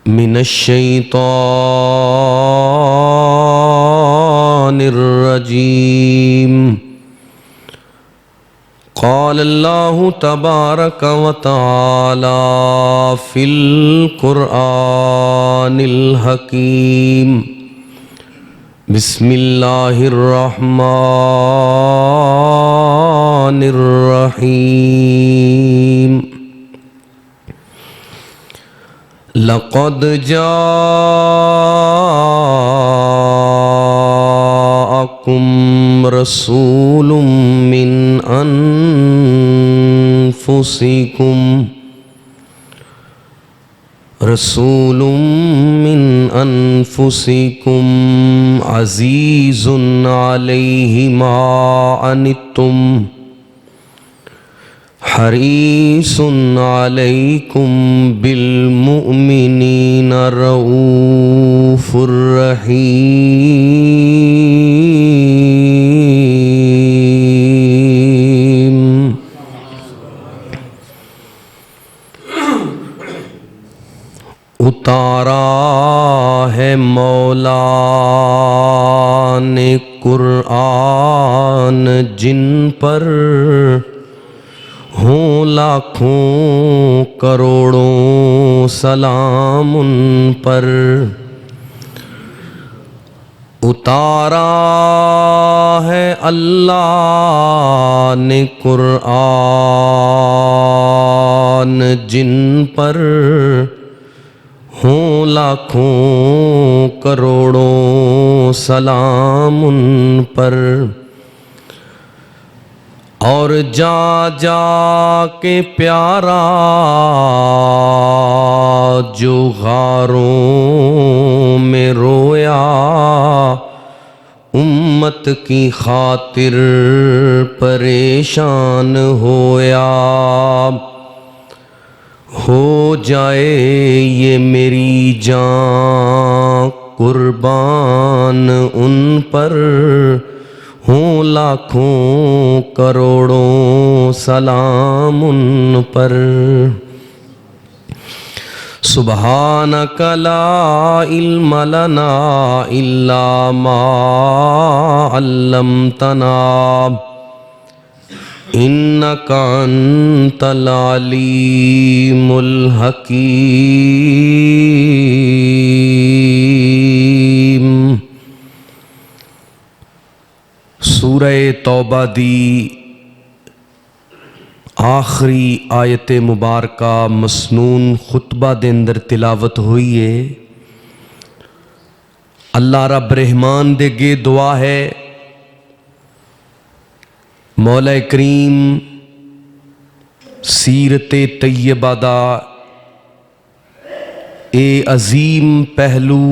من الشيطان الرجيم. قال الله تبارك وتعالى في القرآن الحكيم. بسم الله الرحمن الرحيم. لقد جاءكم رسول من أنفسكم عزيز عليه ما عنتم حريص عليكم بالمؤمنين رؤوف رحيم. اتارا ہے مولا نے قرآن جن پر ہوں لاکھوں کروڑوں سلام ان پر. اتارا ہے اللہ نے قرآن جن پر ہوں لاکھوں کروڑوں سلام ان پر. اور جا جا کے پیارا جو غاروں میں رویا امت کی خاطر پریشان ہویا. ہو جائے یہ میری جان قربان ان پر ہوں لاکھوں کروڑوں سلام ان پر. سبحانک لا علم لنا الا ما علمتنا انک انت العلیم الحکیم. سورہ توبہ دی آخری آیت مبارکہ مسنون خطبہ دے اندر تلاوت ہوئی ہے. اللہ رب رحمان دے گے دعا ہے مولا کریم سیرت طیبہ دا اے عظیم پہلو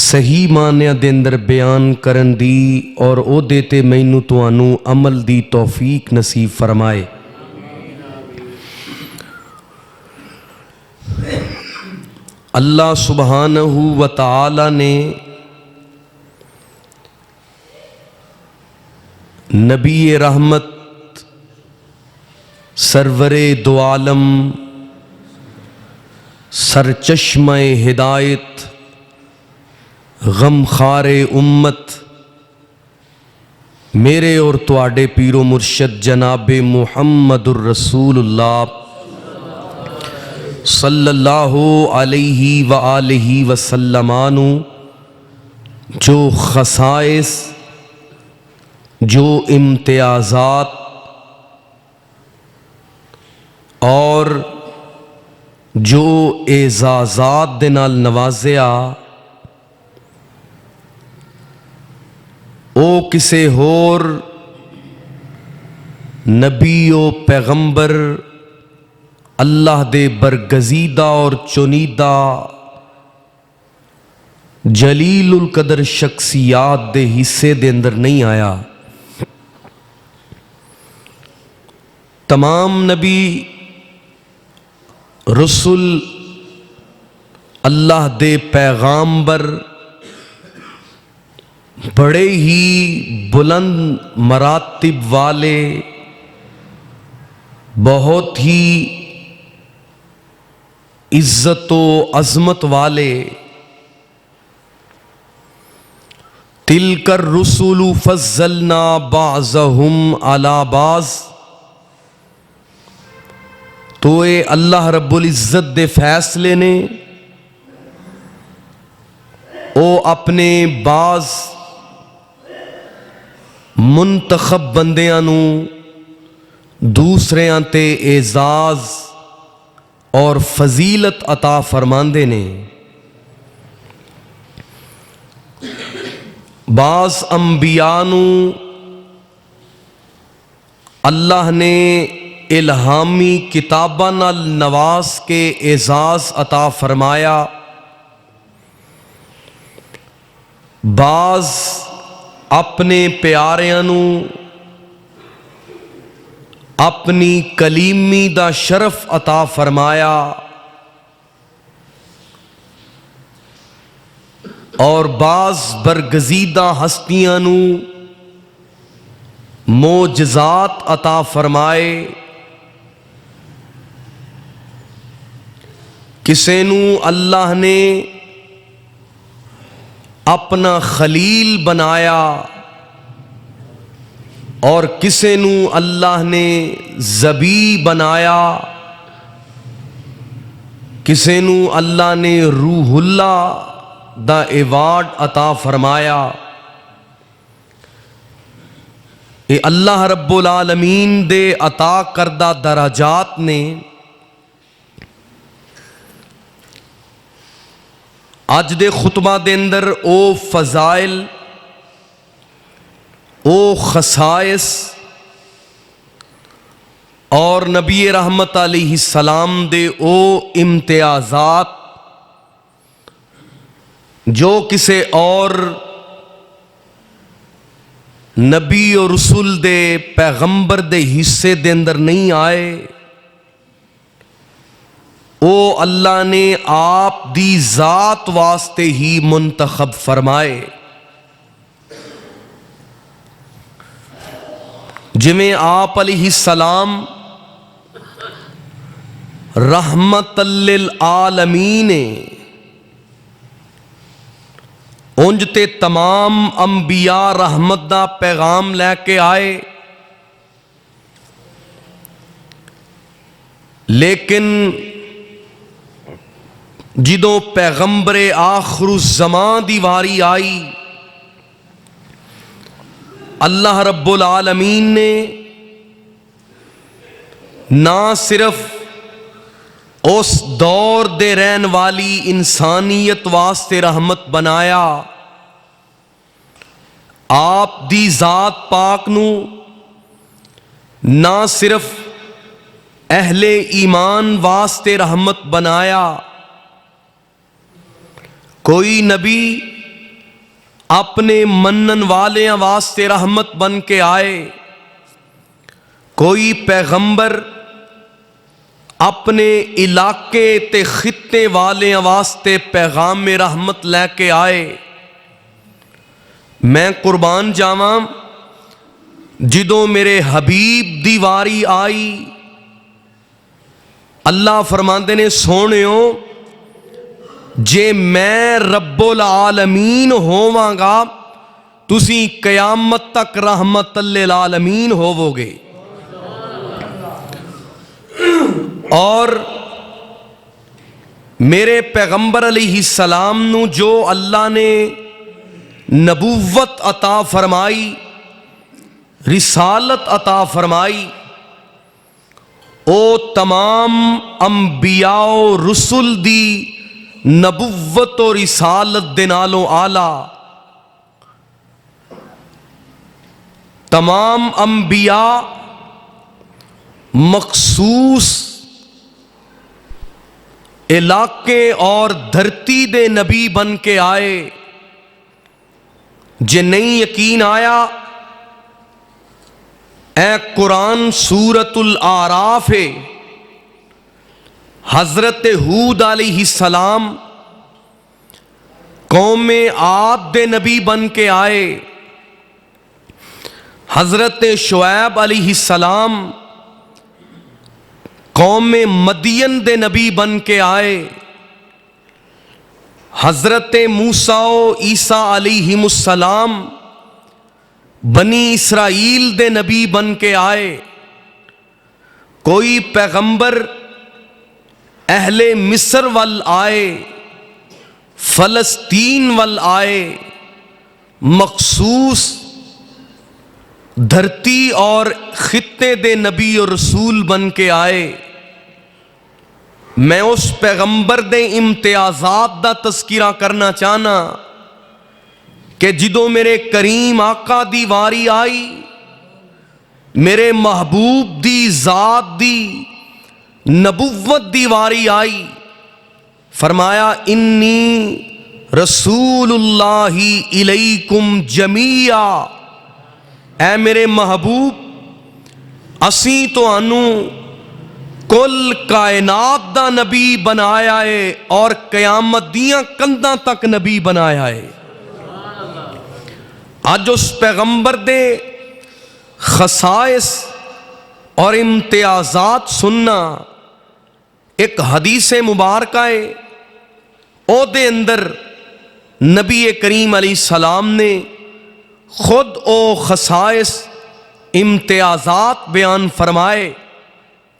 صحیح معنیٰ دے اندر بیان کرن دی اور او دیتے مینوں توانوں عمل دی توفیق نصیب فرمائے. اللہ سبحانہ و تعالی نے نبی رحمت سرور دو عالم سرچشمہ ہدایت غمخوار امت میرے اور تواڈے پیر و مرشد جناب محمد الرسول اللہ صلی اللہ علیہ وآلہ وسلم جو خصائص جو امتیازات اور جو اعزازات دے نال نوازیا او کسے ہور نبی و پیغمبر اللہ دے برگزیدہ اور چنیدہ جلیل القدر شخصیات دے حصے دے اندر نہیں آیا. تمام نبی رسول اللہ دے پیغامبر بڑے ہی بلند مراتب والے بہت ہی عزت و عظمت والے، تلک الرسل فضلنا بعضهم علی بعض، تو اے اللہ رب العزت دے فیصلے نے او اپنے بعض منتخب بندیاں نو دوسریاں تے اعزاز اور فضیلت عطا فرماندے نے۔ بعض انبیاء نو اللہ نے الہامی کتاباں نال نواز کے اعزاز عطا فرمایا، بعض اپنے پیاریاں نو اپنی کلیمی دا شرف عطا فرمایا، اور بعض برگزیدہ ہستیاں نو معجزات عطا فرمائے، کسے نو اللہ نے اپنا خلیل بنایا اور کسے نو اللہ نے ذبی بنایا، کسے نو اللہ نے روح اللہ دا ایوارڈ عطا فرمایا۔ اے اللہ رب العالمین دے عطا کردہ درجات نے اج دے خطبہ دے اندر او فضائل، او خصائص اور نبی رحمت علیہ السلام دے او امتیازات جو کسے اور نبی اور رسول دے پیغمبر دے حصے دے اندر نہیں آئے، او اللہ نے آپ دی ذات واسطے ہی منتخب فرمائے۔ جویں آپ علیہ السلام رحمت للعالمین، انج تے تمام انبیاء رحمت دا پیغام لے کے آئے، لیکن جدوں پیغمبر آخر الزمان دی واری آئی، اللہ رب العالمین نے نہ صرف اس دور دے رہن والی انسانیت واسطے رحمت بنایا، آپ دی ذات پاک نو نہ صرف اہل ایمان واسطے رحمت بنایا، کوئی نبی اپنے منن والیاں واسطے رحمت بن کے آئے، کوئی پیغمبر اپنے علاقے تے خطے والیاں واسطے پیغام رحمت لے کے آئے۔ میں قربان جاواں، جدوں میرے حبیب دی واری آئی، اللہ فرماندے نے سونیو جے میں رب العالمین ہوواں گا تسی قیامت تک رحمت للعالمین ہوو گے۔ اور میرے پیغمبر علیہ السلام نو جو اللہ نے نبوت عطا فرمائی، رسالت عطا فرمائی، او تمام انبیاء و رسل دی نبوت و رسالت دے نالوں اعلیٰ۔ تمام انبیاء مخصوص علاقے اور دھرتی دے نبی بن کے آئے۔ جے نہیں یقین آیا، اے قرآن سورۃ الاعراف ہے، حضرت ہود علیہ السلام قوم عاد دے نبی بن کے آئے، حضرت شعیب علیہ السلام قوم مدین دے نبی بن کے آئے، حضرت موسیٰ و عیسیٰ علیہم السلام بنی اسرائیل دے نبی بن کے آئے، کوئی پیغمبر اہل مصر وال آئے، فلسطین وال آئے، مخصوص دھرتی اور خطے دے نبی اور رسول بن کے آئے۔ میں اس پیغمبر دے امتیازات دا تذکرہ کرنا چاہنا کہ جدوں میرے کریم آقا دی واری آئی، میرے محبوب دی ذات دی نبوت دی واری آئی، فرمایا انی رسول اللہ الیکم جمیعا، اے میرے محبوب اسیں تو انوں کل کائنات دا نبی بنایا ہے اور قیامت دیاں کنداں تک نبی بنایا ہے۔ آج اس پیغمبر دے خصائص اور امتیازات سننا، ایک حدیث مبارکہ ہے، او دے اندر نبی کریم علیہ السلام نے خود او خصائص امتیازات بیان فرمائے۔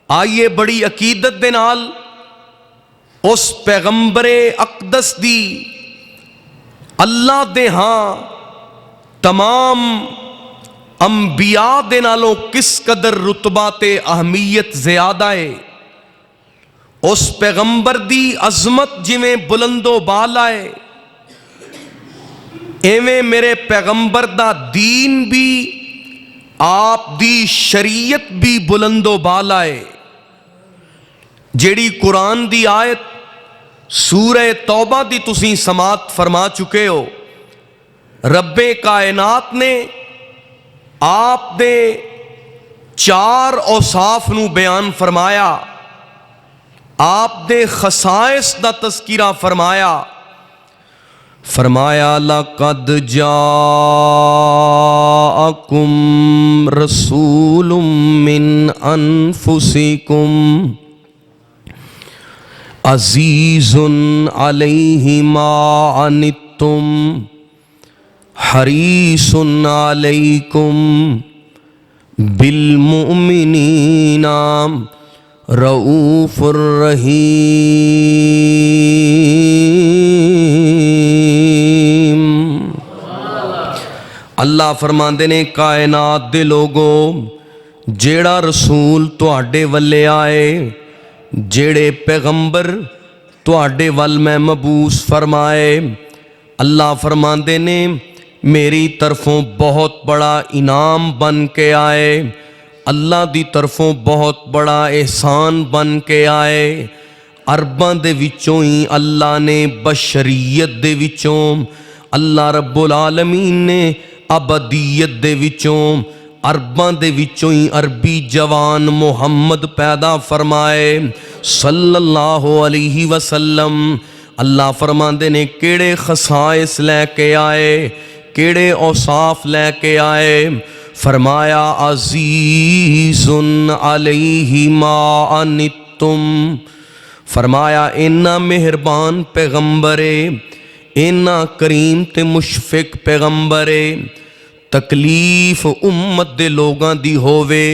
آئیے بڑی عقیدت دے نال اس پیغمبر اقدس دی اللہ دے ہاں تمام انبیاء دے نالوں کس قدر رتبہ تے اہمیت زیادہ ہے، اس پیغمبر دی عظمت جویں بلند و بالا ہے، ایویں میرے پیغمبر دا دین بھی، آپ دی شریعت بھی بلند و بالا ہے۔ جیڑی قرآن دی آیت سورہ توبہ دی تسیں سماعت فرما چکے ہو، رب کائنات نے آپ دے 4 اوصاف نو بیان فرمایا، آپ دے خصائص دا تذکرہ فرمایا، فرمایا لَقَدْ جَاءَكُمْ رَسُولٌ مِّنْ أَنفُسِكُمْ عزیز علیہ ما عنتم حریص علیکم بالمؤمنین رؤوف الرحیم۔ اللہ فرماندے نے کائنات دے لوگو، جیڑا رسول تواڈے ولے آئے، جیڑے پیغمبر تواڈے ول میں مبعوث فرمائے، اللہ فرماندے نے میری طرفوں بہت بڑا انعام بن کے آئے، اللہ دی طرفوں بہت بڑا احسان بن کے آئے۔ عرباں دے وچوں ہی اللہ نے بشریت دے وچوں، اللہ رب العالمین نے ابدیت دے وچوں، عرباں دے وچوں ہی عربی جوان محمد پیدا فرمائے صلی اللہ علیہ وسلم۔ اللہ فرماندے نے کیڑے خصائص لے کے آئے، کیڑے اوصاف لے کے آئے، فرمایا عزیز علیہ ما عنتم، فرمایا اینا مہربان پیغمبرے، اینا کریم تے مشفق پیغمبرے، تکلیف امت دے لوگاں دی ہووے،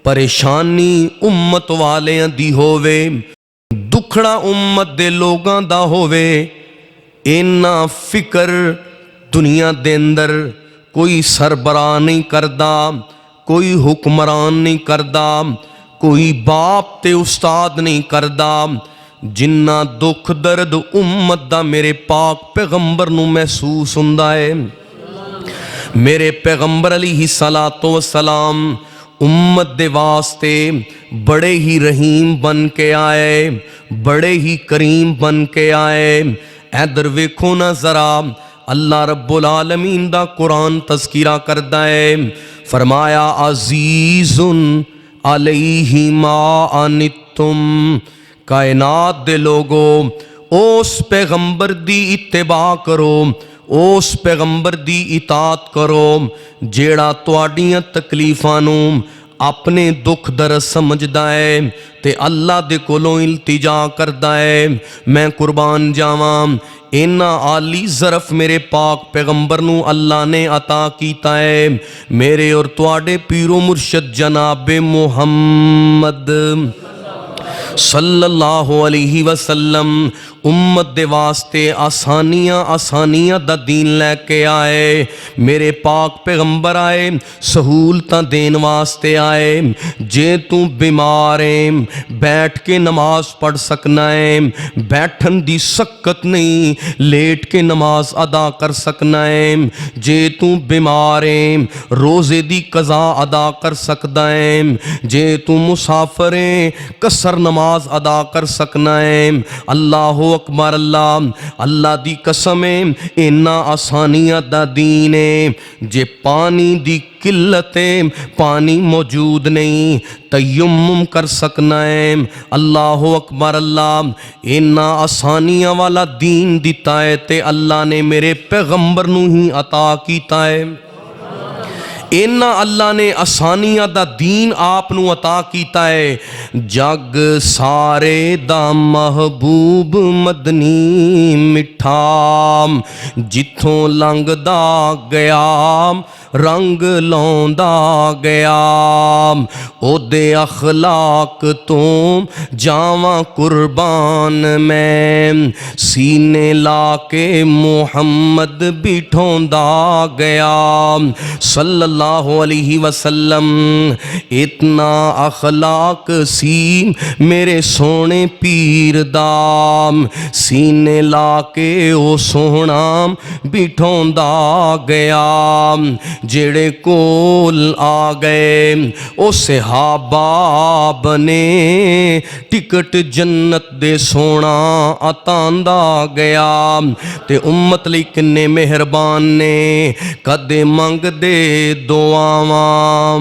پریشانی امت والیاں دی ہووے، دکھڑا امت دے لوگاں دا ہووے، اینا فکر دنیا دے اندر کوئی سربراہ نہیں کردا، کوئی حکمران نہیں کردا، کوئی باپ تے استاد نہیں کردا، جنہ دکھ درد امت دا میرے پاک پیغمبر نو محسوس ہوندا ہے۔ میرے پیغمبر علیہ السلام امت دے واسطے بڑے ہی رحیم بن کے آئے، بڑے ہی کریم بن کے آئے۔ ادھر ویکھو نا ذرا، اللہ رب العالمین دا قرآن تذکرہ کردا ہے، فرمایا عزیز علیہ ما عنتم، کائنات دے لوگو اس پیغمبر دی اتباع کرو، اس پیغمبر دی اطاعت کرو جیڑا تواڈیاں تکلیفاں نو اپنے دکھ درد سمجھدا ہے تے اللہ دے کولوں التجا کردا ہے۔ میں قربان جاواں اینا عالی ظرف میرے پاک پیغمبر نو اللہ نے عطا کیتا ہے، میرے اور تواڈے پیر و مرشد جناب محمد صلی اللہ علیہ وسلم امت دے واسطے آسانیاں دا دین لے کے آئے۔ میرے پاک پیغمبر آئے سہولتاں دین واسطے آئے۔ جے تو بیمار ہے بیٹھ کے نماز پڑھ سکنا ہے، بیٹھن دی سکت نہیں لیٹ کے نماز ادا کر سکنا ہے۔ جے تو بیمار ہے روزے دی قضا ادا کر سکدا ہے۔ جے تو مسافر ہے قصر نماز ادا کر سکنا ہے۔ اللہ اکبر، اللہ دی قسم ہے اینا آسانیاں دا دین ہے۔ جے پانی دی قلت ہے پانی موجود نہیں تیمم کر سکنا ہے۔ اللہ اکبر، اینا آسانیاں والا دین دیتا ہے تے اللہ نے میرے پیغمبر نو ہی عطا کیتا ہے۔ اینا اللہ نے آسانیاں دا دین آپ نو عطا کیتا ہے۔ جگ سارے دا محبوب مدنی مٹھا، جتھوں لنگدا گیا رنگ لوندا گیا، او دے اخلاق تو جاواں قربان میں، سینے لا کے محمد بٹھوندا گیا صلی اللہ علیہ وسلم۔ اتنا اخلاق سی میرے سونے پیر دا، سینے لا کے او سونا بٹھوندا گیا۔ جڑے کول آ گئے او صحابہ بنے، ٹکٹ جنت دے سونا عطاندا گیا۔ تے امت لئی کنے مہربان نے، کدے منگ دے دعاواں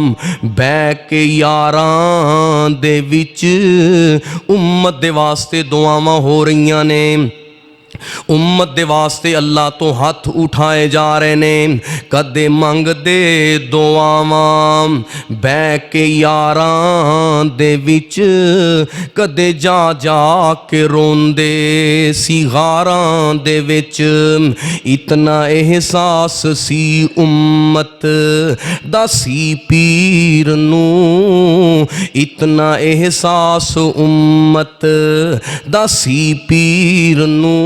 بہ کے یاراں دے وچ امت دے واسطے دعاواں ہو رہیاں نے۔ امت دے واسطے اللہ تو ہاتھ اٹھائے جا رہے نے، کدے منگ دے دعاواں بہ کے یاراں دے وچ، کدے جا جا کے روندے سی غاراں دے وچ۔ اتنا احساس سی امت دا سی پیر نو، اتنا احساس امت دا سی پیر نو،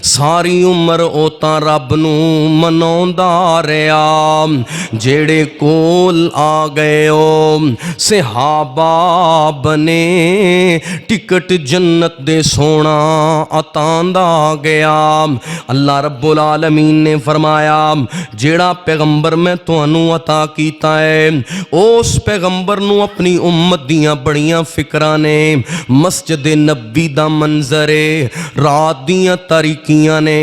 ساری عمر او تاں رب نو مناوندا رہیا۔ جڑے کول آ گئے او صحابہ بنے، ٹکٹ جنت دے سونا عطاندا گیا۔ اللہ رب العالمین نے فرمایا جیڑا پیغمبر میں تانوں عطا کیتا ہے اس پیغمبر نو اپنی امت دیاں بڑیاں فکراں نے۔ مسجد نبی دا منظر ہے، رات دیاں تاریکیاں نے،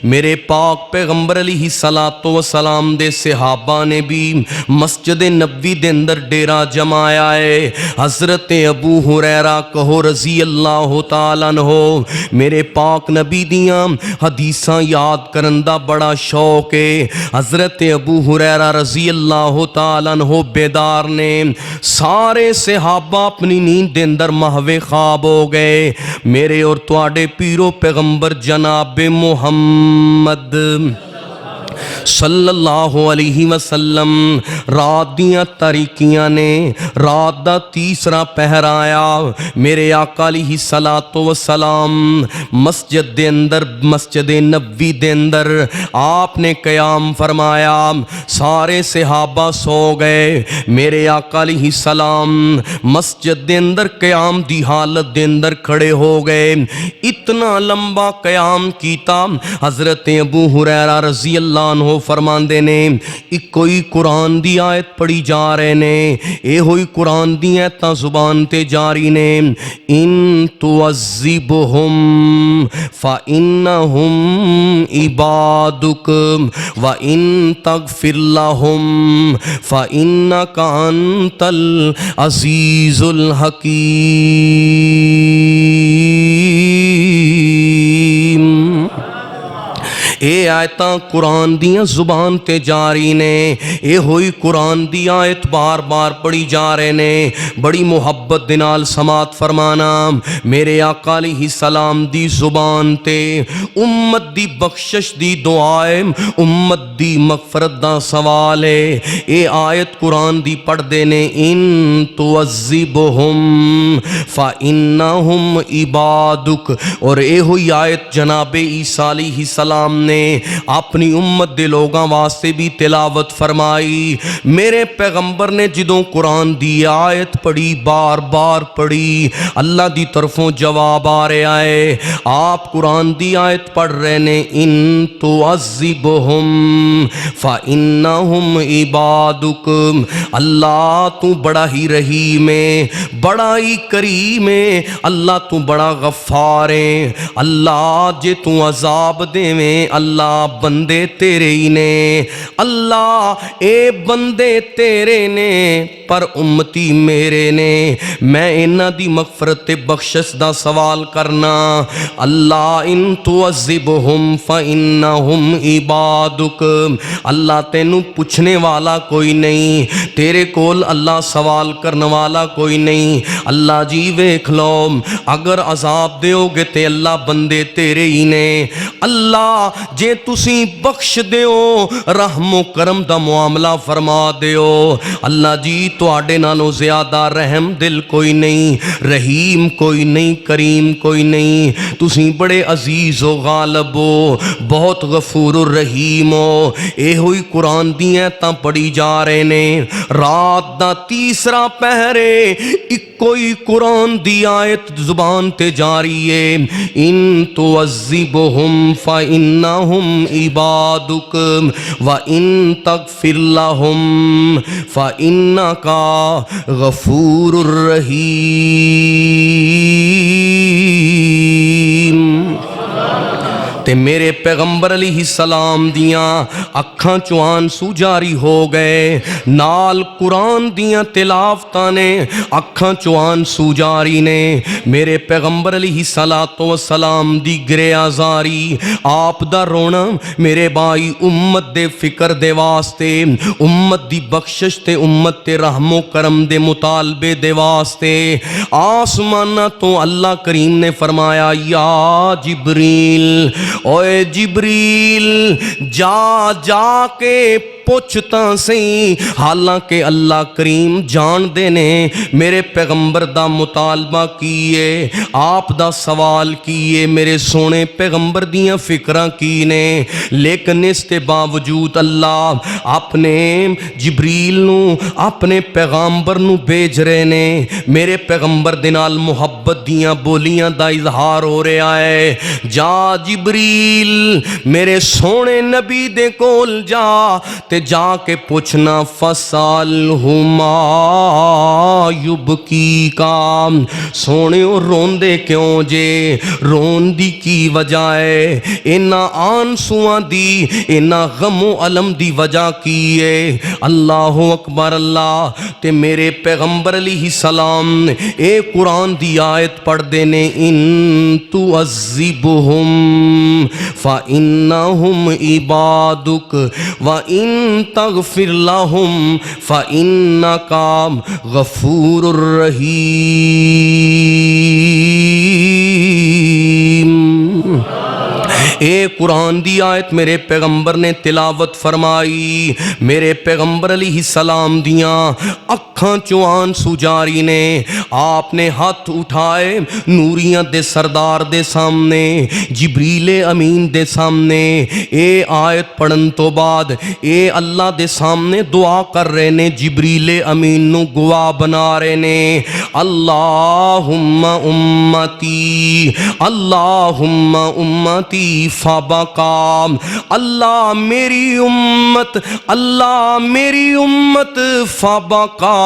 میرے پاک پیغمبر علیہ الصلوۃ والسلام دے صحابہ نے بھی مسجد نبوی دے اندر ڈیرا جمایا ہے۔ حضرت ابو ہریرہ کہو رضی اللہ تعالیٰ عنہ، میرے پاک نبی دیاں حدیثاں یاد کرن دا بڑا شوق ہے۔ حضرت ابو ہریرہ رضی اللہ تعالیٰ عنہ بیدار نے، سارے صحابہ اپنی نیند دے اندر محو خواب ہو گئے۔ میرے اور تواڈے پیرو پیغمبر جناب محمد صلی اللہ علیہ وسلم رات دیاں تاریکیاں نے، رات دا تیسرا پہر آیا، میرے آقا علیہ الصلوۃ والسلام مسجد دے اندر، مسجد نبوی دے اندر آپ نے قیام فرمایا۔ سارے صحابہ سو گئے، میرے آقا علیہ السلام مسجد دے اندر قیام دی حالت دے اندر کھڑے ہو گئے۔ اتنا لمبا قیام کیتا، حضرت ابو ہریرہ رضی اللہ عنہ فرماندے نے اکو ہی قرآن دی آیت پڑھی جا رہے نے، اے ہوئی قرآن دی آیتاں زبان تے جاری نے، ان تعذبہم فإنہم عبادک وإن تغفر لہم فإنک انت العزیز الحکیم۔ اے آیتاں قرآن دیاں زبان تے جاری نے، اے ہوئی قرآن دی آیت بار بار پڑھی جا رہے نے، بڑی محبت دے نال سماعت فرمانا۔ میرے آقا علیہ السلام دی زبان تے امت دی بخشش دی دعائے، امت دی مغفرت دا سوال ہے۔ اے آیت قرآن دی پڑھ دے نے، ان تعذبہم فإنہم عبادک، اور اے ہوئی آیت جناب عیسیٰ علیہ السلام نے اپنی امت دے لوگاں واسطے بھی تلاوت فرمائی۔ میرے پیغمبر نے جدوں قرآن دی آیت پڑھی، بار بار پڑھی، اللہ دی طرفوں جواب آ رہا ہے۔ آپ قرآن دی آیت پڑھ رہے نے، ان تعذبہم فإنہم عبادک، اللہ تو بڑا ہی رحیم ہے، بڑا ہی کریم ہے، اللہ تو بڑا غفار ہے، اللہ جے تو عذاب دے میں، اللہ بندے تیرے ہی نے، اللہ اے بندے تیرے نے پر امتی میرے نے، میں انہاں دی مغفرت بخشش دا سوال کرنا۔ اللہ ان تعذبہم فإنہم عبادک، اللہ تینوں پوچھنے والا کوئی نہیں، تیرے کول اللہ سوال کرنے والا کوئی نہیں، اللہ جی ویکھ لو اگر عذاب دیو گے تے اللہ بندے تیرے ہی نے، اللہ جے تسی بخش دیو رحم و کرم دا معاملہ فرما دیو، اللہ جی تواڈے نالوں زیادہ رحم دل کوئی نہیں، رحیم کوئی نہیں، کریم کوئی نہیں، تسی بڑے عزیز و غالب ہو، بہت غفور الرحیم ہو۔ اے ہوئی قرآن دیاں تاں پڑھی جا رہے نے، رات دا تیسرا پہرے کوئی قرآن دی آیت زبان تے جاری ہے، ان تعذبہم فإنہم عبادک وإن تغفر لہم فإنک غفور الرحیم۔ تے میرے پیغمبر علیہ السلام دیاں اکھاں چوان سو جاری ہو گئے، نال قرآن دیاں تلاوتاں نے اکھاں چوان سو جاری نے، میرے پیغمبر علیہ السلام دی گرے آزاری، آپ دا رونا میرے بھائی امت دے فکر دے واسطے، امت دی بخشش تے امت تے رحم و کرم دے مطالبے دے واسطے، آسمانہ تو اللہ کریم نے فرمایا، یا جبریل، اوے جبریل جا جا کے پوچھتا سی، حالانکہ اللہ کریم جان دے نے میرے پیغمبر دا مطالبہ کیے، آپ دا سوال کیے، میرے سونے پیغمبر دیاں فکراں کی نے، لیکن اس کے باوجود اللہ اپنے جبریل نو اپنے پیغمبر نو بھیج رہے نے، میرے پیغمبر دے نال محبت دیاں بولیاں دا اظہار ہو رہا ہے، جا جبریل میرے سونے نبی دے کول جا تے جا کے پوچھنا، فَسَأَلْهُ مَا يُبْكِيكَ، سونے روندے کیوں جے، رون دی کی وجہ ہے، انہاں آنسواں دی، انہاں غم و علم دی وجہ کی ہے، اللہ اکبر اللہ۔ تے میرے پیغمبر علیہ السلام اے قرآن دی آیت پڑھ دینے، ان تعذبہم فإنہم عبادک وإن تغفر لہم فإنک غفور الرحیم۔ اے قرآن دی آیت میرے پیغمبر نے تلاوت فرمائی، میرے پیغمبر علیہ السلام دیاں اکھاں چوان سو جاری نے، آپ نے ہاتھ اٹھائے نوریاں دے سردار دے سامنے، جبریل امین دے سامنے، اے آیت پڑھن تو بعد اے اللہ دے سامنے دعا کر رہے نے، جبریل امین نو گواہ بنا رہے نے، اللہم امتی، اللہم امتی فبقا، اللہ میری امت، اللہ میری امت فبقا،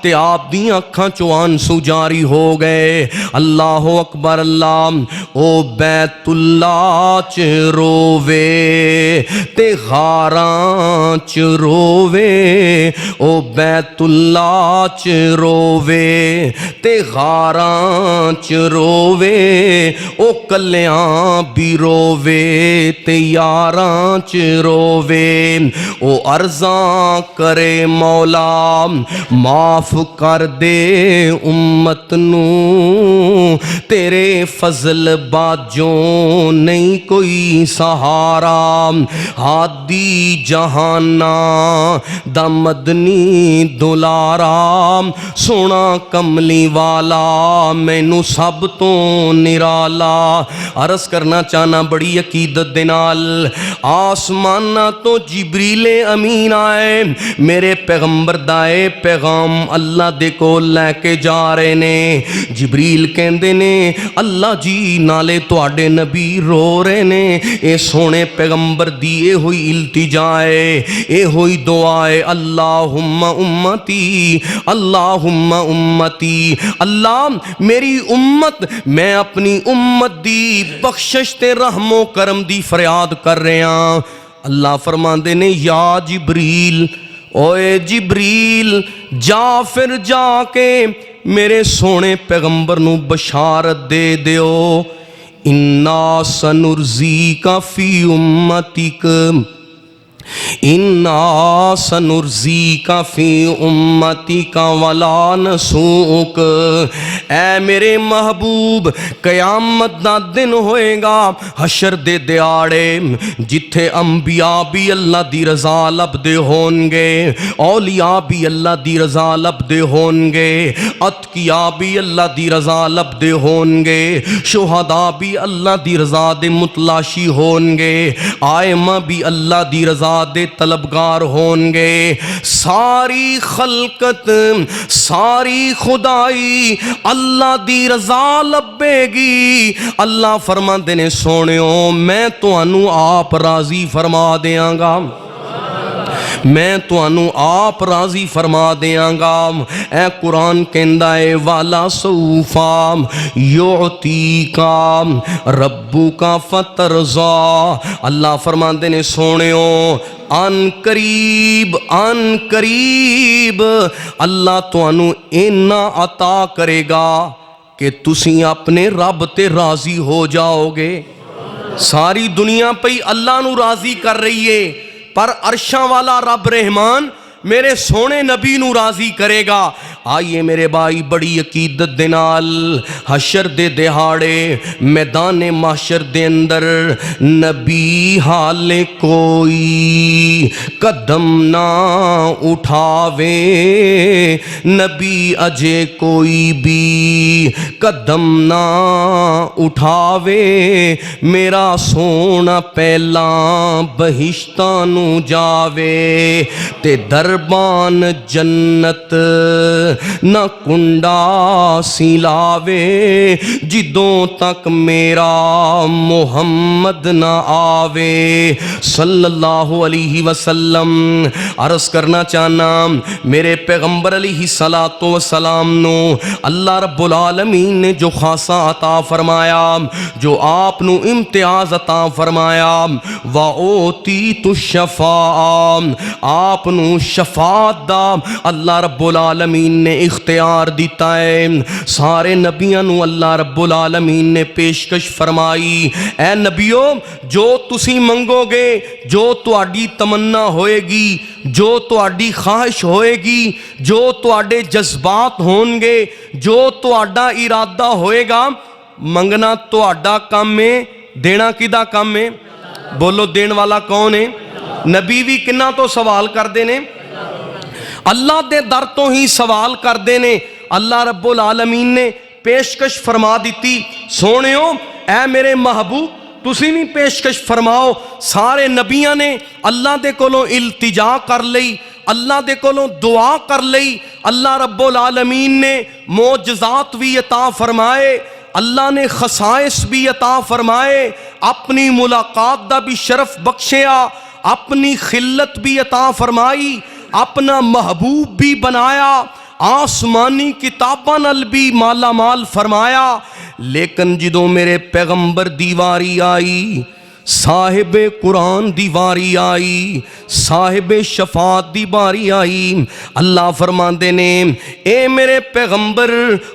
تے آپ دی اکھاں چوان سو جاری ہو گئے، اللہ اکبر اللہ۔ او بیت اللہ چ رووے تے غاراں چ رووے، او بیت اللہ چ رووے تے غاراں چ رووے، او کلیاں بھی رووے، رووے تے یاراں چ رووے، او عرضاں کرے مولا معاف کر دے امت نو، تیرے فضل باجوں نہیں کوئی سہارا، ہادی جہانا دا مدنی دلارا، سونا کملی والا مینو سب تو نرالا۔ عرض کرنا چاہنا بڑی عقیدت دے نال، آسمانہ تو جبریل امین آئے، میرے پیغمبر دائے پیغام اللہ دے کو لے کے جا رہے نے۔ جبریل کہندے نے اللہ جی نالے تواڈے نبی رو رہے نے، اے سونے پیغمبر دی اے ہوئی التجا ہے، اے ہوئی دعا ہے، اللہم امتی اللہم امتی، اللہ میری امت، میں اپنی امت دی بخشش تے رحم و کرم دی فریاد کر رہے ہاں۔ اللہ فرماندے نے یا جبریل، اوے جبریل جا پھر جا کے میرے سونے پیغمبر نو بشارت دے دیو، انا سنرزیک فی امتک، انا سنرزیک فی امتک ولا نسوک، اے میرے محبوب قیامت دا دن ہوئے گا، حشر دے دیاڑے، جتھے انبیاء بھی اللہ دی رضا لبدے ہونگے، اولیاء بھی اللہ دی رضا لبدے ہونگے، اتقیاء بھی اللہ دی رضا لبدے ہونگے، شہداء بھی اللہ دی رضا دے متلاشی ہونگے، آئمہ بھی اللہ دی رضا دے طلبگار ہونگے، ساری خلقت ساری خدائی اللہ دی رضا لبے گی۔ اللہ فرماندے نے سونیو میں تانوں آپ راضی فرما دیاں گا، میں تانوں آپ راضی فرما دیاں گا۔ اے قرآن کہندا ہے والا سوفا یعطیکا ربک فترضا، اللہ فرماندے نے سونیو ان قریب اللہ تانوں اینا عطا کرے گا کہ تسی اپنے رب تے راضی ہو جاؤ گے۔ ساری دنیا پہ اللہ نو راضی کر رہی ہے، پر عرشاں والا رب رحمان میرے سونے نبی نو راضی کرے گا۔ آئیے میرے بھائی بڑی عقیدت دے نال حشر دے دہاڑے میدان محشر دے اندر نبی حال کوئی قدم نہ اٹھاوے، نبی اجے کوئی بھی قدم نہ اٹھاوے، میرا سونا پہلا بہشتاں نو جاوے، تے دربان جنت نہ کنڈا سلاوے، جدوں تک میرا محمد نہ آوے صلی اللہ علیہ وسلم۔ عرض کرنا چاہنا میرے پیغمبر علیہ السلام نو اللہ رب العالمین نے جو خاصا عطا فرمایا، جو آپ نو امتیاز عطا فرمایا، وَأُوتِيتُ الشَّفَاعَةَ، آپ نو شفاعت دا اللہ رب العالمین نے اختیار دیتا ہے۔ سارے نبیوں نو اللہ رب العالمین نے پیشکش فرمائی، اے نبیو جو تسی منگو گے، جو تواڈی تمنا ہوئے گی، جو تواڈی خواہش ہوئے گی، جو تواڈے جذبات ہون گے، جو تواڈا ارادہ ہوئے گا، منگنا تواڈا کام ہے، دینا کدا کام ہے؟ بولو دین والا کون ہے؟ نبی بھی کنہ تو سوال کر دینے، اللہ دے در تو ہی سوال کر دینے۔ اللہ رب العالمین نے پیشکش فرما دیتی، سونیو اے میرے محبوب تسی بھی پیشکش فرماؤ۔ سارے نبیاں نے اللہ دے کولوں التجا کر لئی، اللہ دے کولوں دعا کر لئی، اللہ رب العالمین نے معجزات بھی عطا فرمائے، اللہ نے خصائص بھی عطا فرمائے، اپنی ملاقات دا بھی شرف بخشیا، اپنی خلت بھی عطا فرمائی، اپنا محبوب بھی بنایا، آسمانی کتاباں نال بھی مالا مال فرمایا۔ لیکن جدوں میرے پیغمبر دی واری آئی، صاحب قرآن دی واری آئی، صاحب شفاعت دی باری آئی۔ اللہ فرماندے نے اے میرے پیغمبر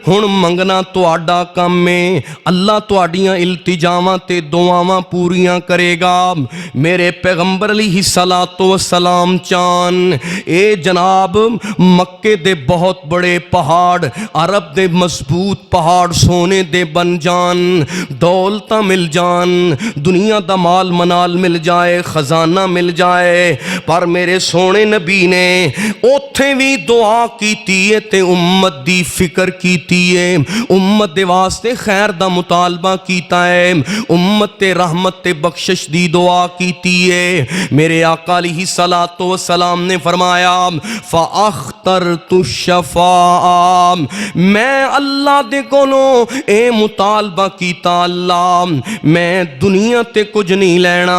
ہن منگنا تہاڈا کم ہے، اللہ تہاڈیاں التجاواں تے دعاواں پوریاں کرے گا۔ میرے پیغمبر علیہ الصلوۃ والسلام چان اے جناب مکے دے بہت بڑے پہاڑ، عرب دے مضبوط پہاڑ سونے دے بن جان، دولتاں مل جان، دنیا دا مال منال مل جائے، خزانہ مل جائے، پر میرے سونے نبی نے اوتھے بھی دعا کیتی ہے تے امت دی فکر کیتی ہے، امت دے واسطے خیر دا مطالبہ کیتا ہے، امت تے رحمت تے بخشش دی دعا کیتی ہے۔ میرے آقا علیہ الصلوۃ والسلام نے فرمایا فاخترت الشفاعہ، میں اللہ دے کولوں اے مطالبہ کیتا، اللہ میں دنیا تے کچھ نہیں لینا،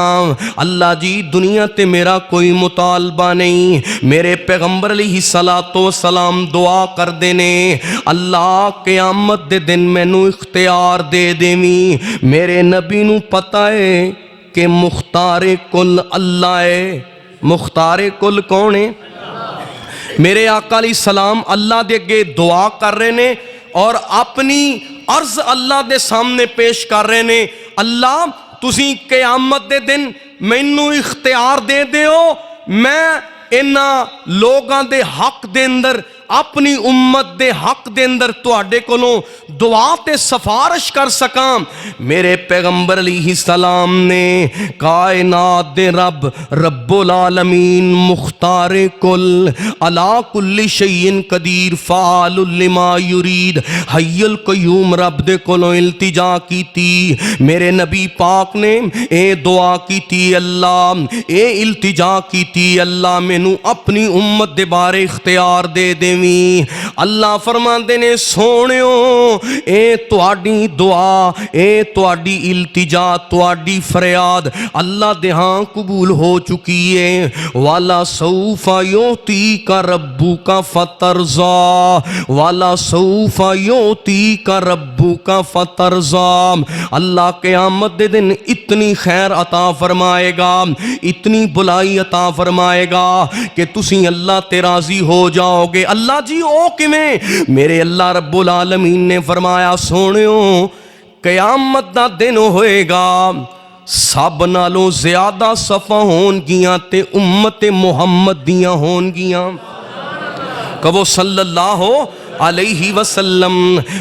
اللہ جی دنیا تے میرا کوئی مطالبہ نہیں۔ میرے پیغمبر علیہ الصلوۃ والسلام دعا کر دینے اللہ قیامت دے دن مینوں اختیار دے دیویں۔ میرے نبی نو پتہ ہے کہ مختار کل اللہ ہے۔ مختار کل کون ہے؟ میرے آقا علیہ السلام اللہ دے اگے دعا کر رہے نے اور اپنی عرض اللہ دے سامنے پیش کر رہے نے، اللہ تسی قیامت دے دن مینوں اختیار دے دیو، میں انہاں لوگاں دے حق دے اندر اپنی امت دے حق دے اندر تواڈے کولوں دعا تے سفارش کر سکاں۔ میرے پیغمبر علیہ السلام نے کائنات دے رب رب العالمین مختار کل علی کل شیء قدیر فعال لما یرید حی القیوم رب دے کولوں التجا کیتی۔ میرے نبی پاک نے اے دعا کیتی، اللہ اے التجا کیتی، اللہ مینوں اپنی امت دے بارے اختیار دے دے۔ اللہ فرماندے نے سونیو اے تواڈی دعا، اے تواڈی التجا، تواڈی فریاد اللہ دے ہاں قبول ہو چکی ہے۔ والا سوف یعطیک ربک فترضی، والا سوف یعطیک ربک فترضی، اللہ قیامت دے دن اتنی خیر عطا فرمائے گا، اتنی بلائی عطا فرمائے گا کہ تسی اللہ تے راضی ہو جاؤ گے۔ اللہ جی او کیویں؟ میرے اللہ رب العالمین نے فرمایا سونیو قیامت دا دن ہوئے گا، سب نالوں زیادہ صفاں ہون گیاں تے امت محمد دیاں ہون گیاں۔ کہو صلی اللہ علیہ وسلم۔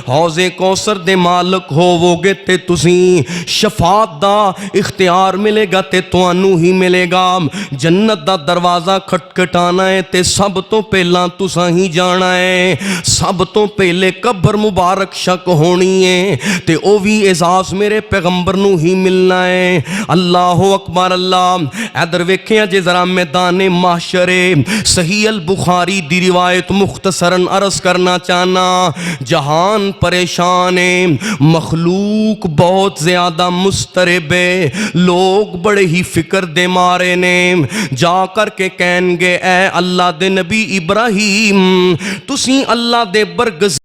حوض کوثر دے مالک ہوو گے تے تسی شفاعت دا اختیار ملے گا تے توانوں ہی ملے گا۔ جنت دا دروازہ کھٹکھٹانا ہے تے سب تو پہلا تساں ہی جانا ہے، سب تو پہلے قبر مبارک شک ہونی ہے تے او بھی اعزاز میرے پیغمبر نو ہی ملنا ہے۔ اللہ اکبر اللہ۔ ادھر ویکھیاں جے ذرا میدان محشر صحیح البخاری دی روایت مختصراً عرض کرنا چاہنا، جہان پریشان ہے، مخلوق بہت زیادہ مضطرب ہے، لوگ بڑے ہی فکر دے مارے نے، جا کر کے کہیں گے اے اللہ دے نبی ابراہیم تسی اللہ دے برگزیدہ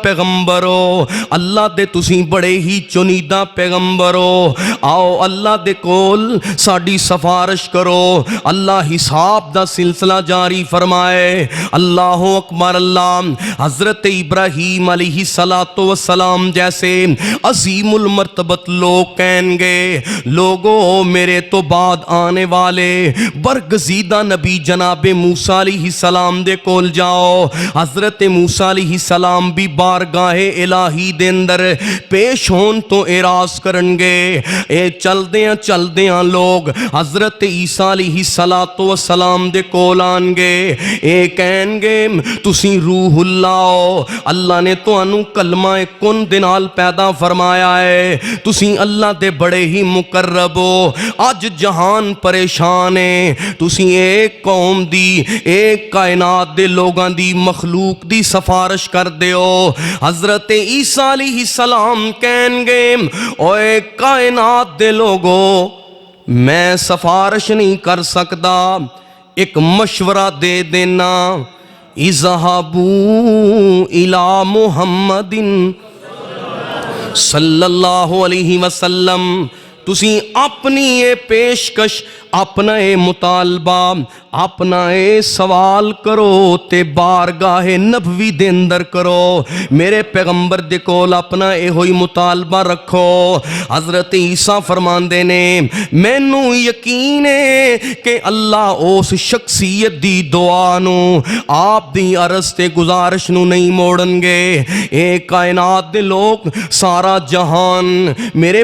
پیغمبر ہو، اللہ دے تسی بڑے ہی چنیدہ پیغمبر ہو، آؤ اللہ دے کول ساڈی سفارش کرو، اللہ حساب دا سلسلہ جاری فرمائے۔ اللہ اکبر اللہ۔ حضرت ابراہیم علیہ السلام جیسے عظیم المرتبت لوگ کہیں گے لوگوں میرے تو بعد آنے والے برگزیدہ نبی جناب موسیٰ علیہ السلام دے کول جاؤ۔ حضرت موسیٰ علیہ السلام بھی بارگاہ الہی دے اندر پیش ہون تو اعراض کرن گے۔ اے چل دیاں لوگ حضرت عیسیٰ علیہ السلام دے کول آن گے، اے کہیں گے تسی روح اللہ ہو، اللہ نے تانوں کلمہ کن دے نال پیدا فرمایا ہے، تسی اللہ دے بڑے ہی مقرب ہو، اج جہان پریشان ہے، تسی ایک قوم دی ایک کائنات دے لوگاں دی مخلوق دی سفارش کر دیو۔ حضرت عیسیٰ علیہ السلام کہیں گے اوے کائنات دے لوگو میں سفارش نہیں کر سکتا، ایک مشورہ دے دینا، اذهبوا الى محمد صلی اللہ علیہ وسلم، ਤੁਸੀਂ ਆਪਣੀ ਇਹ ਪੇਸ਼ਕਸ਼, ਆਪਣਾ ਇਹ ਮੁਤਾਲਬਾ, ਆਪਣਾ ਇਹ ਸਵਾਲ ਕਰੋ ਤੇ ਬਾਰਗਾਹੇ ਨਬਵੀ ਦੇ ਅੰਦਰ ਕਰੋ। ਮੇਰੇ ਪੈਗੰਬਰ ਦੇ ਕੋਲ ਆਪਣਾ ਇਹੋ ਹੀ ਮੁਤਾਲਬਾ ਰੱਖੋ। ਹਜ਼ਰਤ ਈਸਾ ਫਰਮਾਉਂਦੇ ਨੇ, ਮੈਨੂੰ ਯਕੀਨ ਹੈ ਕਿ ਅੱਲਾ ਉਸ ਸ਼ਖਸੀਅਤ ਦੀ ਦੁਆ ਨੂੰ, ਆਪ ਦੀ ਅਰਜ਼ ਤੇ ਗੁਜ਼ਾਰਿਸ਼ ਨੂੰ ਨਹੀਂ ਮੋੜਨਗੇ। ਇਹ ਕਾਇਨਾਤ ਦੇ ਲੋਕ, ਸਾਰਾ ਜਹਾਨ ਮੇਰੇ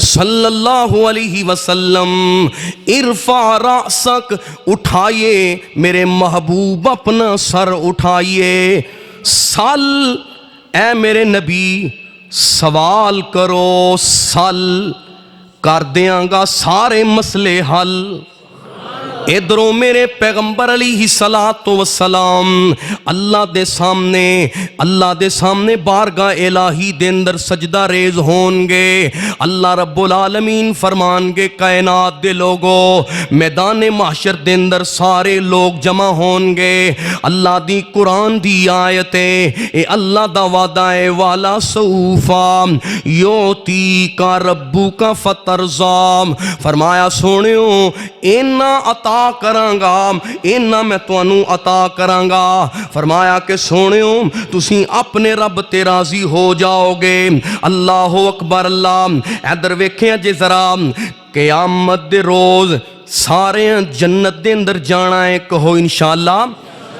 صلی اللہ علیہ وسلم، ارفع رأسک، اٹھائیے میرے محبوب اپنا سر اٹھائیے، سل، اے میرے نبی سوال کرو، سل، کر دیاں گا سارے مسئلے حل۔ ادھروں میرے پیغمبر علیہ الصلوۃ والسلام اللہ دے سامنے بارگاہ الہی دے اندر سجدہ ریز ہون گے۔ اللہ رب العالمین فرمان گے کائنات دے لوگو، میدان محشر دے اندر سارے لوگ جمع ہون گے۔ اللہ دی قرآن دی آیت ہے، اے اللہ دا وعدہ ہے، والا سوفا یوتیک ربک فترضی، فرمایا سونیو اینا عطا کراں گا، اینا میں تانوں عطا کراں گا۔ فرمایا کہ سونیو تسی اپنے رب تے راضی ہو جاؤ گے۔ اللہ اکبر اللہ۔ ادھر ویکھیں جے ذرا، قیامت دے روز سارے جنت دے اندر جانا ہے، کہو انشاءاللہ،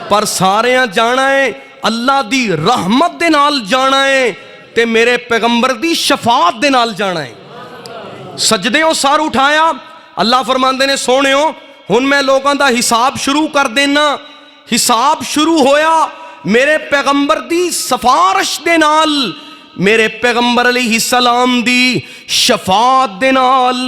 پر سارے جانا ہے اللہ دی رحمت دے نال جانا ہے تے میرے پیغمبر دی شفاعت دے نال جانا ہے۔ سجدیوں سار اٹھایا، اللہ فرماندے نے سونیو ہن میں لوگاں دا حساب شروع کر دینا۔ حساب شروع ہویا میرے پیغمبر دی سفارش دے نال، میرے پیغمبر علیہ السلام دی شفاعت دے نال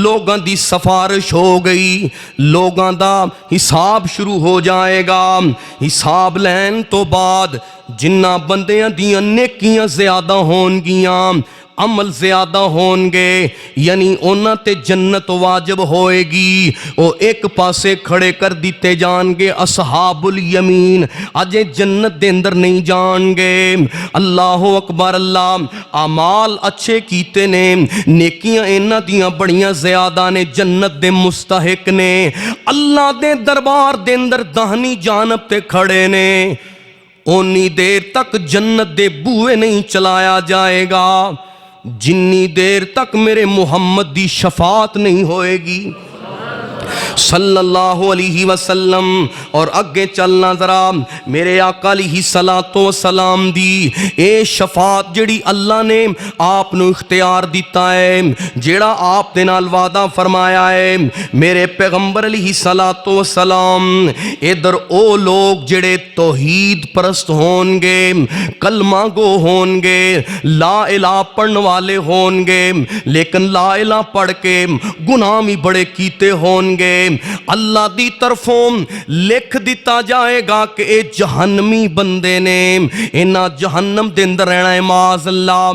لوگاں دی سفارش ہو گئی، لوگاں دا حساب شروع ہو جائے گا۔ حساب لین تو بعد جنہ بندیاں دیاں نیکیاں زیادہ ہون گیاں، عمل زیادہ ہون گے، یعنی انہاں تے جنت واجب ہوئے گی، وہ ایک پاسے کھڑے کر دیتے جان گے اصحاب الیمین، اجے جنت دے اندر نہیں جان گے۔ اللہ اکبر اللہ۔ اعمال اچھے کیتے نے، نیکیاں انہاں دیاں بڑیاں زیادہ نے، جنت دے مستحق نے، اللہ دے دربار دے اندر دہنی جانب تے کھڑے نے، اونی دیر تک جنت دے بوئے نہیں چلایا جائے گا جنی دیر تک میرے محمد دی شفاعت نہیں ہوئے گی صلی اللہ علیہ وسلم۔ اور اگے چلنا ذرا، میرے آقا علیہ الصلوۃ والسلام دی اے شفاعت جڑی اللہ نے آپ نو اختیار دیتا ہے، جیڑا آپ دے نال وعدہ فرمایا ہے، میرے پیغمبر علیہ الصلوۃ والسلام ادھر او لوگ جڑے توحید پرست ہون گے، کلمہ گو ہون گے، لا الہ پڑھن والے ہون گے، لیکن لا الہ پڑھ کے گناہ بھی بڑے کیتے ہون گے، اللہ دی طرفوں لکھ دیتا جائے گا کہ اے جہنمی بندے نے، انہاں جہنم دے اندر رہنا ہے معاذ اللہ۔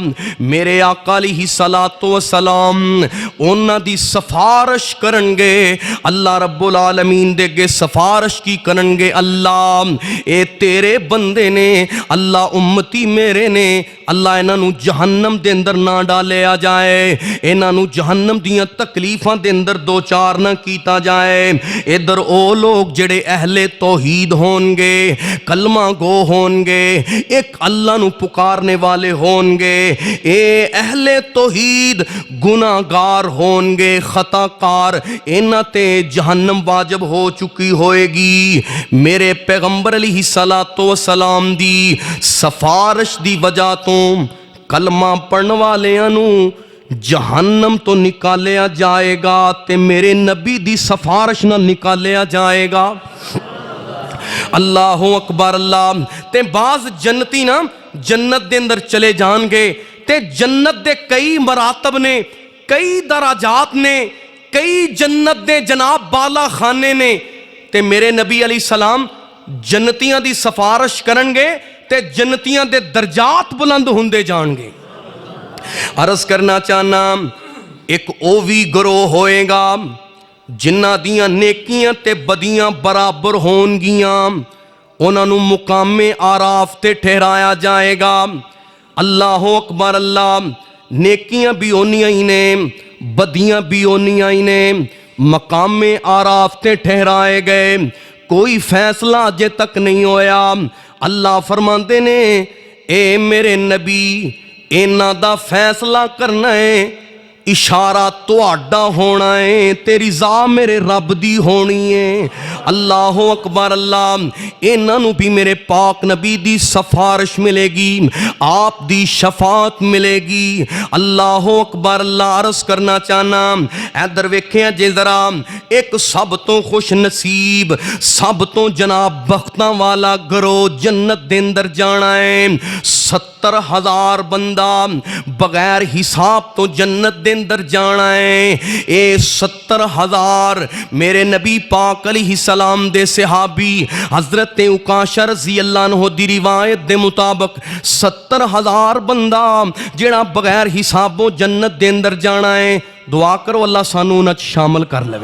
میرے آقا علیہ الصلوۃ والسلام انہاں دی سفارش کرن گے، اللہ رب العالمین دے گے سفارش کی کرن گے، اللہ اے تیرے بندے نے، اللہ امتی میرے نے، اللہ انہاں نو جہنم دے اندر نہ ڈالیا جائے، انہاں نو جہنم دیاں تکلیفاں دے اندر دو چار نہ کیتا جائے۔ ادھر او لوگ جڑے اہل توحید ہون گے، کلمہ گو ہون گے، ایک اللہ نو پکارنے والے ہون گے، اے اہل توحید گناہگار ہون گے، خطا کار، انہاں تے جہنم واجب ہو چکی ہوئے گی۔ میرے پیغمبر علیہ الصلوۃ والسلام دی سفارش دی وجہ تو کلمہ پڑھن والیاں نو جہنم تو نکالیا جائے گا تے میرے نبی دی سفارش نہ نکالیا جائے گا۔ اللہ اکبر اللہ۔ تے بعض جنتی نا جنت دے اندر چلے جان گے تے جنت دے کئی مراتب نے، کئی درجات نے، کئی جنت دے جناب بالا خانے نے، تے میرے نبی علیہ السلام جنتیاں دی سفارش کرن گے تے جنتیاں دے درجات بلند ہوندے جان گے۔ عرض کرنا چاہنا، ایک اووی گروہ ہوئے گا جنہ دیاں نیکیاں تے بدیاں برابر ہون گیاں، انہاں نو مقام آراف تے ٹھہرایا جائے گا۔ اللہ اکبر اللہ۔ نیکیاں بھی اونیاں ہی نے، بدیاں بھی اونیاں ہی نے، مقام آراف تے ٹھہرائے گئے، کوئی فیصلہ اجے تک نہیں ہویا۔ اللہ فرماندے نے اے میرے نبی انہاں دا فیصلہ کرنا ہے، اشارہ تہاڈا ہونا ہے، تیری رضا میرے رب دی ہونی ہے۔ اللہ اکبر اللہ، انہاں نوں بھی میرے پاک نبی دی سفارش ملے گی، آپ دی شفاعت ملے گی۔ اللہ اکبر اللہ، عرض کرنا چاہنا ادھر ویکھیاں جے ذرا، ایک سب تو خوش نصیب، سب تو جناب بختاں والا گروہ جنت دے اندر جانا ہے۔ 70,000 بندہ بغیر حساب تو جنت دے اندر جانا ہے۔ اے 70,000 میرے نبی پاک علیہ السلام دے صحابی حضرت عکاشہ رضی اللہ عنہ دی روایت دے مطابق 70,000 بندہ جڑا بغیر حسابوں جنت دے اندر جانا ہے۔ دعا کرو اللہ سانو انہاں شامل کر لے۔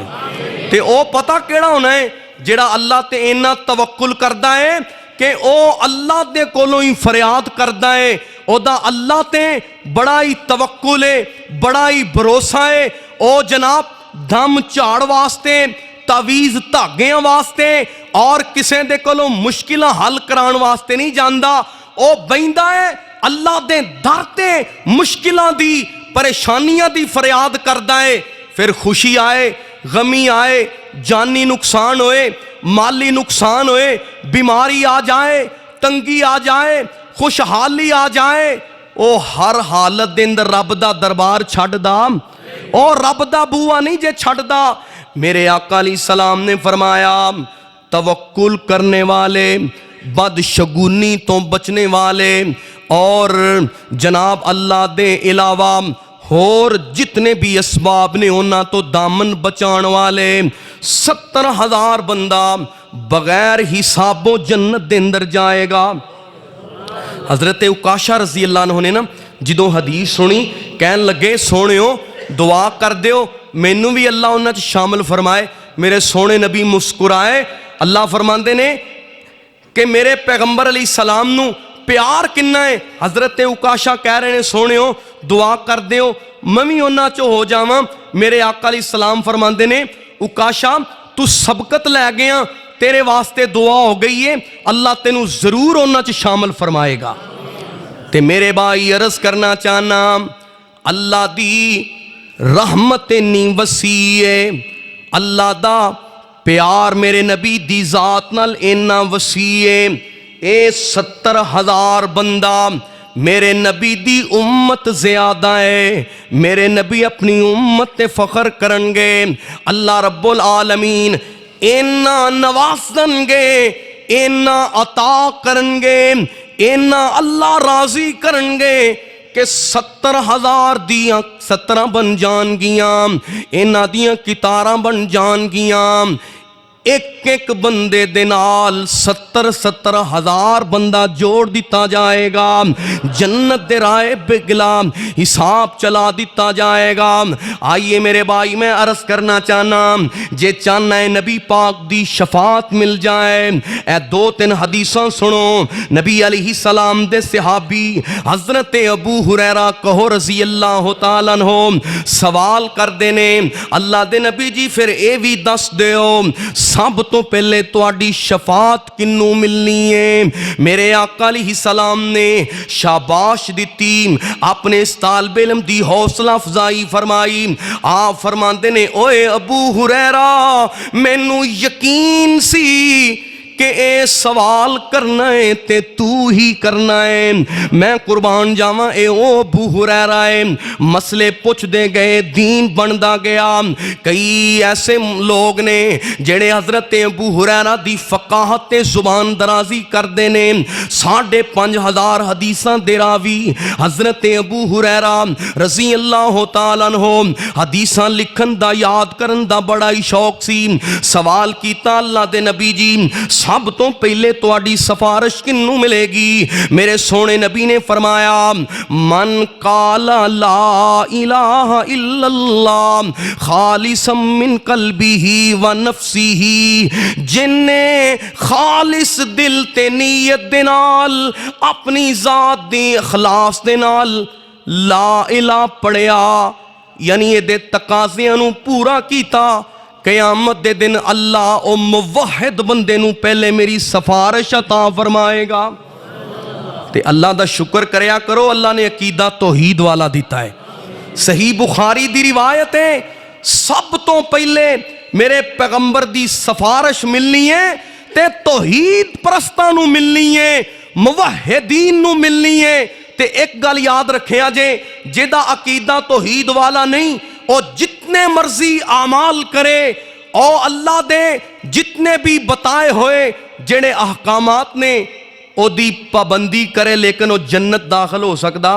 تے او پتہ کیڑا ہونا ہے جڑا اللہ تے اینا توکل کردا ہے کہ او اللہ دے کولوں ہی فریاد کردا ہے، او دا اللہ تے بڑا ہی توکل ہے، بڑا ہی بھروسہ ہے۔ او جناب دم جھاڑ واسطے، تعویذ دھاگیاں واسطے اور کسے دے کولوں مشکلاں حل کران واسطے نہیں جاندا، او بیندا ہے اللہ دے در تے مشکلاں دی پریشانیاں دی فریاد کردا ہے۔ پھر خوشی آئے، غمی آئے، جانی نقصان ہوئے، مالی نقصان ہوئے، بیماری آ جائے، تنگی آ جائے، خوشحالی آ جائے، او ہر حالت دے اندر رب دا دربار چھڈ دا، اور رب دا بوا نہیں جے چھڈ دا۔ میرے آقا علیہ السلام نے فرمایا توکل کرنے والے، بدشگونی تو بچنے والے، اور جناب اللہ دے علاوہ اور جتنے بھی اسباب نے انہاں تو دامن بچان والے 70,000 بندہ بغیر حسابوں جنت دے اندر جائے گا۔ حضرت عکاشہ رضی اللہ عنہ نے نا جدوں حدیث سنی کہن لگے سونےو دعا کر دیو مینوں بھی اللہ انہاں چ شامل فرمائے۔ میرے سونے نبی مسکرائے، اللہ فرماندے نے کہ میرے پیغمبر علیہ السلام نو پیار کننا ہے۔ حضرت عکاشہ کہہ رہے ہیں سونےو دعا کر دیو میں بھی انہاں چو ہو جاواں۔ میرے آقا علیہ السلام فرماندے نے عکاشہ تو سبقت لے گیا، تیرے واسطے دعا ہو گئی ہے، اللہ تینوں ضرور انہاں چ شامل فرمائے گا۔ تے میرے بھائی عرض کرنا چاہنا اللہ دی رحمت انی وسیع ہے، اللہ دا پیار میرے نبی دی ذات نال اینا وسیع ہے۔ اے 70,000 بندہ میرے نبی دی امت زیادہ ہے، میرے نبی اپنی امت تے فخر کرنگے، اللہ رب العالمین اینا نوازن گے، اینا عطا کرنگے، اینا اللہ راضی کرنگے کہ 70,000 دیاں 17 بن جان گیاں، اینا دیاں کتاراں بن جان گیاں۔ ایک ایک بندے دے نال 70,000 بندہ جوڑ دیتا جائے گا، جنت دے رائے بگلا حساب چلا دیتا جائے گا۔ آئیے میرے بھائی میں عرض کرنا چاہنا جے چاہنا ہے نبی پاک دی شفاعت مل جائے، اے 2-3 حدیثاں سنو۔ نبی علیہ السلام دے صحابی حضرت ابو ہریرہ کہو رضی اللہ تعالیٰ عنہ سوال کر دینے اللہ دے نبی جی پھر اے بھی دس دیو سب تو پہلے تواڈی شفاعت کنوں ملنی ہے۔ میرے آقا علیہ السلام نے شاباش دیتی، اپنے اس طالب علم دی حوصلہ افزائی فرمائی۔ آپ فرماندے نے اوے ابو ہریرہ مینوں یقین سی کہ اے سوال کرنا ہے تے تو ہی کرنا ہے، میں قربان جاواں اے او ابو ہریرہ ہے۔ مسئلے پوچھ دے گئے، دین بندا گیا۔ کئی ایسے لوگ نے جڑے حضرت ابو ہریرہ دی فقاہت تے زبان درازی کر دے نے۔ 5,500 حدیثاں دے راوی حضرت ابو ہریرہ رضی اللہ تعالیٰ عنہ حدیثاں لکھن دا یاد کرن دا بڑا ہی شوق سی۔ سوال کیتا اللہ دے نبی جی سب تو پہلے تواڈی سفارش کنوں ملے گی؟ میرے سونے نبی نے فرمایا من قال لا الہ الا اللہ خالصا من قلبہ و نفسہ، جن نے خالص دل تے نیت دے نال اپنی ذات دی اخلاص دے نال لا الہ پڑھیا، یعنی دے تقاضیاں نو پورا کیتا، قیامت دے دن اللہ او موحد بندے نو پہلے میری سفارش عطا فرمائے گا۔ تے اللہ دا شکر کریا کرو، اللہ نے عقیدہ توحید والا دیتا ہے۔ صحیح بخاری دی روایت ہے سب تو پہلے میرے پیغمبر دی سفارش ملنی ہے تے توحید پرستاں نو ملنی ہے، موحدین نو ملنی ہے۔ تے ایک گل یاد رکھیا جے، جیدہ عقیدہ توحید والا نہیں او جتنے مرضی اعمال کرے، او اللہ دے جتنے بھی بتائے ہوئے جڑے احکامات نے او دی پابندی کرے، لیکن او جنت داخل ہو سکدا؟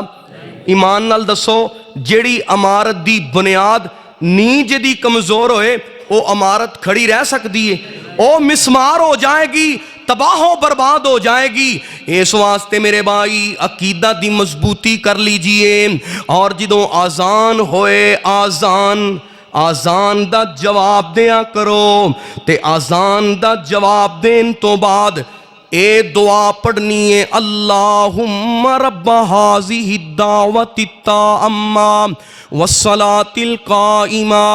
ایمان نال دسو، جیڑی عمارت دی بنیاد نیج دی کمزور ہوئے او عمارت کھڑی رہ سکتی ہے؟ او مسمار ہو جائے گی، تباہ و برباد ہو جائے گی۔ اس واسطے میرے بھائی عقیدہ دی مضبوطی کر لیجئے، اور جدوں آزان ہوئے آزان دا جواب دیا کرو، تے آزان دا جواب دین تو بعد اے دعا پڑھنی ہے، اللہم رب ہذہ الدعوۃ التامہ والصلاۃ القائمہ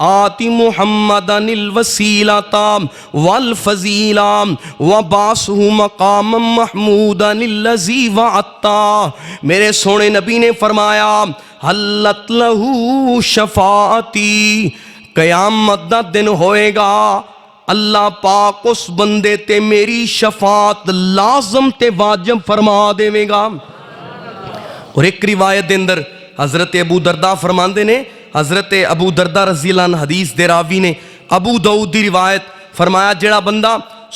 آت محمدا الوسیلۃ والفضیلہ وبعثہ مقاما محمودا الذی وعدتہ۔ میرے سونے نبی نے فرمایا حلت لہ شفاعتی، قیامت دا دن ہوئے گا، اللہ پاک اس بندے تے میری شفاعت لازم تے واجب فرما دے گا۔ اور ایک روایت دے اندر حضرت ابو دردہ فرماندے نے، حضرت ابو دردہ رضی اللہ عنہ حدیث دے راوی نے، ابو داؤد دی روایت، فرمایا جڑا بندہ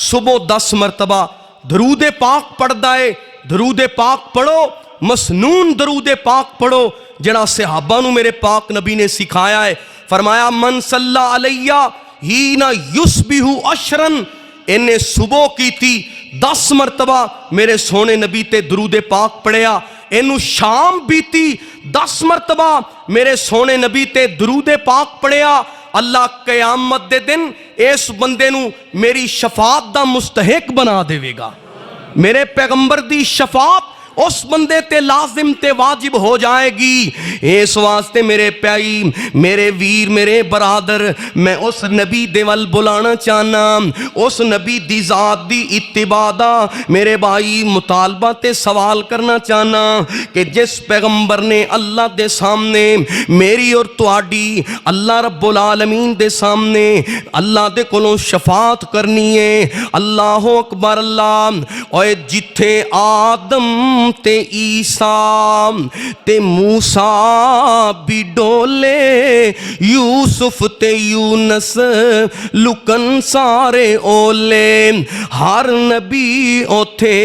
صبح 10 مرتبہ درود پاک پڑھدا ہے، درود پاک پڑھو، مسنون درود پاک پڑھو جڑا صحابہ نو میرے پاک نبی نے سکھایا ہے۔ فرمایا من صلی علیہ ہین یصبح عشرن، انہیں صبح کی تھی 10 مرتبہ میرے سونے نبی تے درود پاک پڑھیا، انہوں شام بیتی 10 مرتبہ میرے سونے نبی تے درود پاک پڑھیا، اللہ قیامت دے دن اس بندے نو میری شفاعت دا مستحق بنا دے گا۔ میرے پیغمبر دی شفاعت اس بندے تے لازم تے واجب ہو جائے گی۔ اس واسطے میرے پیائی، میرے ویر، میرے برادر، میں اس نبی دے ول بلانا چاہنا، اس نبی دی ذات دی اتباع دا میرے بھائی مطالبہ تے سوال کرنا چاہنا کہ جس پیغمبر نے اللہ دے سامنے میری اور تواڈی اللہ رب العالمین دے سامنے اللہ دے کولوں شفاعت کرنی ہے، اللہ اکبر اللہ، اوے جتھے آدم تے عیسیٰ تے موسیٰ بھی ڈولے، یوسف تے یونس لکن سارے اولے، ہر نبی اوتھے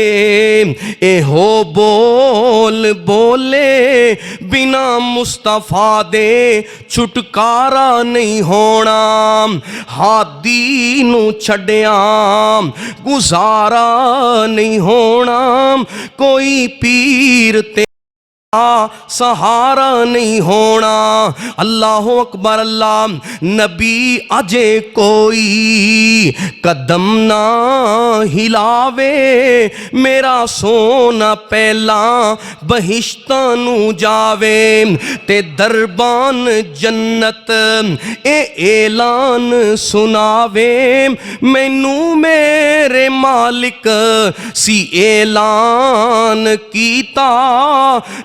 اے ہو بول بولے، بنا مصطفیٰ دے چھٹکارا نہیں ہونا، ہادی نو چھڑیا گزارا نہیں ہونا، کوئی پیر تیرا سہارا نہیں ہونا۔ اللہ اکبر اللہ، نبی اجے کوئی قدم نہ ہلاوے، میرا سونا پہلا بہشتاں نو جاوے، تے دربان جنت اے اعلان سناوے، مینوں میرے مالک سی اعلان کیتا،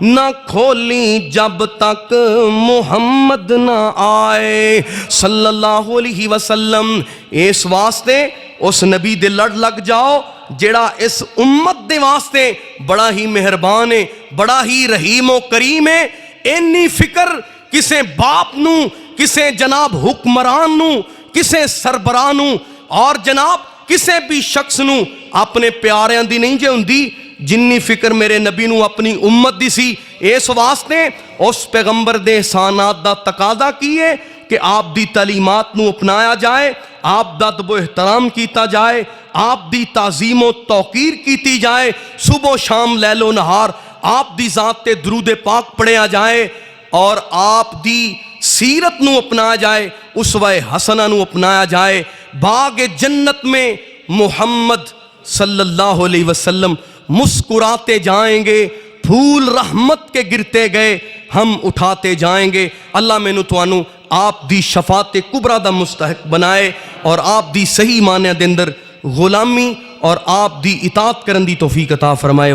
نہ کھولی جب تک محمد نہ آئے صلی اللہ علیہ وسلم۔ اس واسطے اس نبی دے لڑ لگ جاؤ جڑا اس امت دے واسطے بڑا ہی مہربان ہے، بڑا ہی رحیم و کریم ہے۔ اینی فکر کسے باپ نو، کسے جناب حکمران نو، کسے سربراہ نو، اور جناب کسے بھی شخص نو اپنے پیاریاں دی نہیں جے ہوندی جنی فکر میرے نبی نو اپنی امت دی سی۔ اس واسطے اس پیغمبر دے احسانات دا تقاضا کیے کہ آپ دی تعلیمات نو اپنایا جائے، آپ دا ادب و احترام کیتا جائے، آپ دی تعظیم و توقیر کیتی جائے، صبح و شام لیل و نہار آپ دی ذات تے درود پاک پڑھیا جائے، اور آپ دی سیرت نو اپنایا جائے، اسوہ حسنہ نو اپنایا جائے۔ باغ جنت میں محمد صلی اللہ علیہ وسلم مسکراتے جائیں گے، پھول رحمت کے گرتے گئے ہم اٹھاتے جائیں گے۔ اللہ میں نو توانو آپ دی شفاعت کبریٰ دا مستحق بنائے، اور آپ دی صحیح معنی دے اندر غلامی اور آپ دی اطاعت کرن دی توفیق عطا فرمائے۔